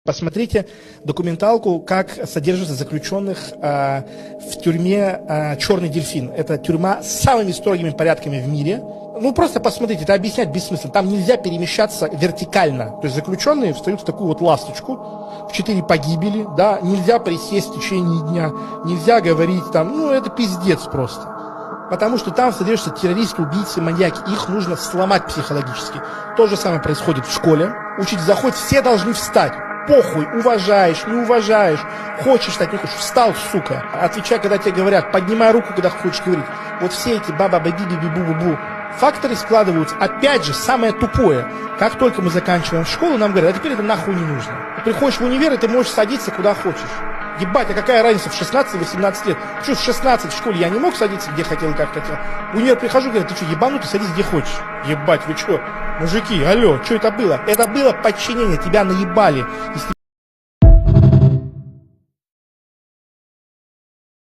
Посмотрите документалку, как содержатся заключенных в тюрьме «Черный дельфин». Это тюрьма с самыми строгими порядками в мире. Ну, просто посмотрите, это объяснять бессмысленно. Там нельзя перемещаться вертикально. То есть заключенные встают в такую вот ласточку, в 4 погибели, да, нельзя присесть в течение дня, нельзя говорить там, ну, это пиздец просто. Потому что там содержатся террористы, убийцы, маньяки. Их нужно сломать психологически. То же самое происходит в школе. Учитель заходит, все должны встать. Похуй, уважаешь, не уважаешь, хочешь стать, не хочешь, встал, сука. Отвечай, когда тебе говорят, поднимай руку, когда хочешь говорить. Вот все эти баба-ба-би-би-би-бу-бу-бу факторы складываются, опять же, самое тупое. Как только мы заканчиваем школу, нам говорят, а теперь это нахуй не нужно. Ты приходишь в универ, и ты можешь садиться куда хочешь. Ебать, а какая разница в 16-18 лет? Что, в 16 в школе я не мог садиться, где хотел и как хотел? В универ прихожу, говорят, ты что, ебанутый, садись где хочешь. Ебать, вы что, мужики, алло, что это было? Это было подчинение, тебя наебали.